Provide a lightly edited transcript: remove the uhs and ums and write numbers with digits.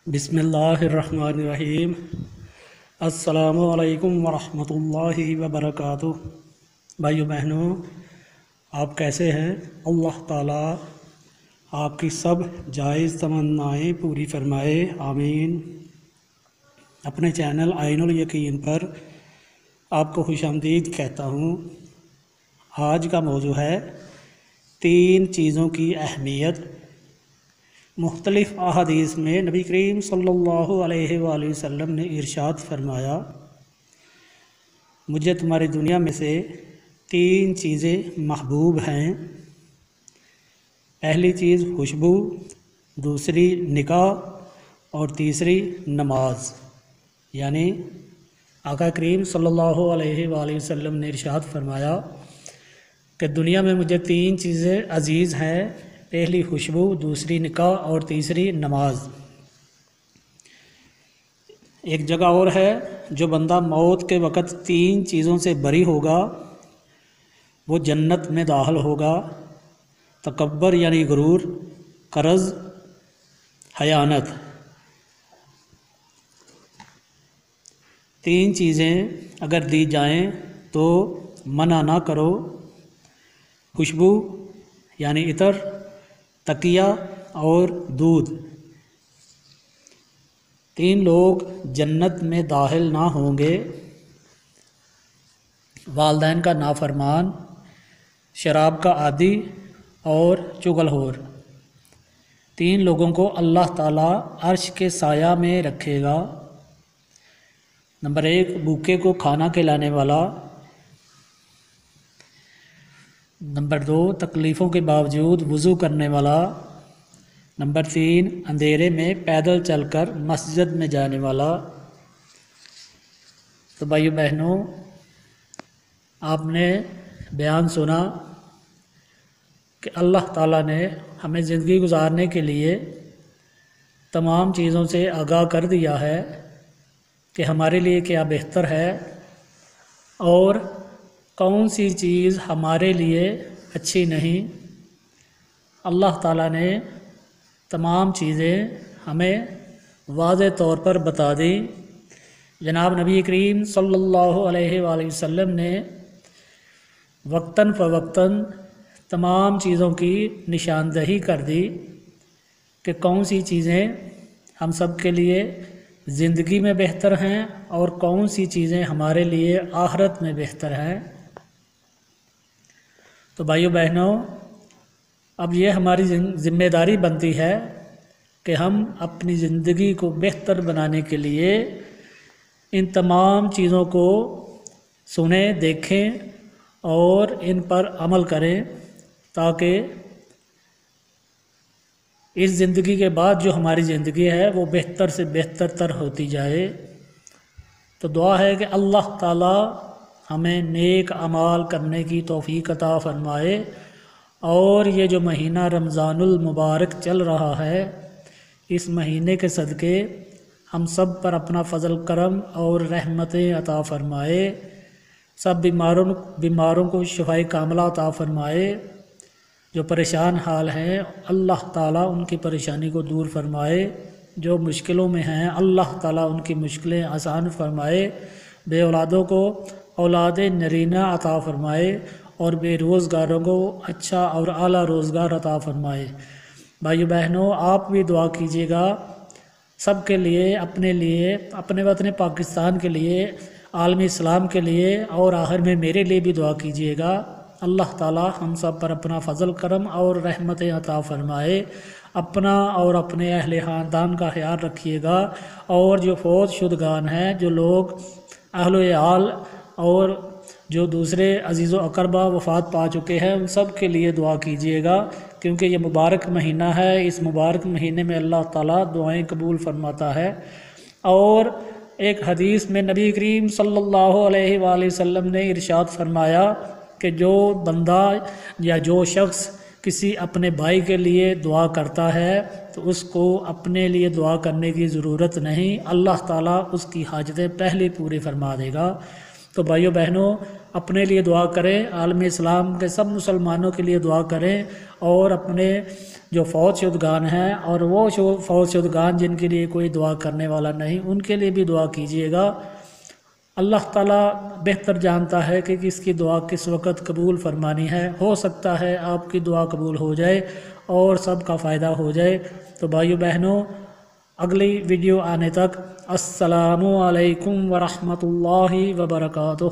بسم اللہ الرحمن الرحیم۔ السلام علیکم ورحمۃ اللہ وبرکاتہ۔ بھائیو بہنوں، آپ کیسے ہیں؟ اللہ تعالیٰ آپ کی سب جائز تمنائیں پوری فرمائے، آمین۔ اپنے چینل عین الیقین پر آپ کو خوش آمدید کہتا ہوں۔ آج کا موضوع ہے 3 چیزوں کی اہمیت۔ مختلف احادیث میں نبی کریم صلی اللہ علیہ وآلہ وسلم نے ارشاد فرمایا، مجھے تمہاری دنیا میں سے 3 چیزیں محبوب ہیں۔ پہلی چیز خوشبو، دوسری نکاح اور تیسری نماز۔ یعنی آقا کریم صلی اللہ علیہ وآلہ وسلم نے ارشاد فرمایا کہ دنیا میں مجھے 3 چیزیں عزیز ہیں، پہلی خوشبو، دوسری نکاح اور تیسری نماز۔ ایک جگہ اور ہے، جو بندہ موت کے وقت 3 چیزوں سے بری ہوگا وہ جنت میں داخل ہوگا: تکبر یعنی غرور، قرض، خیانت۔ 3 چیزیں اگر دی جائیں تو منع نہ کرو: خوشبو یعنی عطر، تکیہ اور دودھ۔ 3 لوگ جنت میں داخل نہ ہوں گے: والدین کا نافرمان، شراب کا عادی اور چغل خور۔ 3 لوگوں کو اللہ تعالیٰ عرش کے سایہ میں رکھے گا: نمبر 1 بھوکے کو کھانا کھلانے والا، نمبر 2 تکلیفوں کے باوجود وضو کرنے والا، نمبر 3 اندھیرے میں پیدل چل کر مسجد میں جانے والا۔ تو بھائیو بہنوں، آپ نے بیان سنا کہ اللہ تعالیٰ نے ہمیں زندگی گزارنے کے لیے تمام چیزوں سے آگاہ کر دیا ہے کہ ہمارے لیے کیا بہتر ہے اور کون سی چیز ہمارے لیے اچھی نہیں۔ اللہ تعالیٰ نے تمام چیزیں ہمیں واضح طور پر بتا دی۔ جناب نبی کریم صلی اللہ علیہ وآلہ وسلم نے وقتاً فوقتاً تمام چیزوں کی نشاندہی کر دی کہ کون سی چیزیں ہم سب کے لیے زندگی میں بہتر ہیں اور کون سی چیزیں ہمارے لیے آخرت میں بہتر ہیں۔ تو بھائیو بہنوں، اب یہ ہماری ذمہ داری بنتی ہے کہ ہم اپنی زندگی کو بہتر بنانے کے لیے ان تمام چیزوں کو سنیں، دیکھیں اور ان پر عمل کریں، تاکہ اس زندگی کے بعد جو ہماری زندگی ہے وہ بہتر سے بہتر تر ہوتی جائے۔ تو دعا ہے کہ اللہ تعالیٰ ہمیں نیک اعمال کرنے کی توفیق عطا فرمائے، اور یہ جو مہینہ رمضان المبارک چل رہا ہے، اس مہینے کے صدقے ہم سب پر اپنا فضل کرم اور رحمتیں عطا فرمائے، سب بیماروں کو شفائے کاملہ عطا فرمائے۔ جو پریشان حال ہیں اللہ تعالیٰ ان کی پریشانی کو دور فرمائے، جو مشکلوں میں ہیں اللہ تعالیٰ ان کی مشکلیں آسان فرمائے، بے اولادوں کو اولاد نرینہ عطا فرمائے اور بے روزگاروں کو اچھا اور اعلیٰ روزگار عطا فرمائے۔ بھائیو بہنوں، آپ بھی دعا کیجیے گا سب کے لیے، اپنے وطن پاکستان کے لیے، عالم اسلام کے لیے، اور آخر میں میرے لیے بھی دعا کیجیے گا۔ اللہ تعالیٰ ہم سب پر اپنا فضل کرم اور رحمتیں عطا فرمائے۔ اپنا اور اپنے اہل خاندان کا خیال رکھیے گا، اور جو فوت شدگان ہیں، جو لوگ اہل و عیال اور جو دوسرے عزیز و اقربا وفات پا چکے ہیں، ان سب کے لیے دعا کیجیے گا، کیونکہ یہ مبارک مہینہ ہے۔ اس مبارک مہینے میں اللہ تعالیٰ دعائیں قبول فرماتا ہے۔ اور ایک حدیث میں نبی کریم صلی اللہ علیہ وآلہ وسلم نے ارشاد فرمایا کہ جو بندہ یا جو شخص کسی اپنے بھائی کے لیے دعا کرتا ہے تو اس کو اپنے لیے دعا کرنے کی ضرورت نہیں، اللہ تعالیٰ اس کی حاجتیں پہلے پوری فرما دے گا۔ تو تو بھائیو بہنوں اپنے لیے دعا کریں، عالم اسلام کے سب مسلمانوں کے لیے دعا کریں، اور اپنے جو فوت شدگان ہیں اور وہ فوت شدگان جن کے لیے کوئی دعا کرنے والا نہیں، ان کے لیے بھی دعا کیجیے گا۔ اللہ تعالیٰ بہتر جانتا ہے کہ کس کی دعا کس وقت قبول فرمانی ہے۔ ہو سکتا ہے آپ کی دعا قبول ہو جائے اور سب کا فائدہ ہو جائے۔ تو بھائیو بہنوں اگلی ویڈیو آنے تک السلام علیکم ورحمۃ اللہ وبرکاتہ۔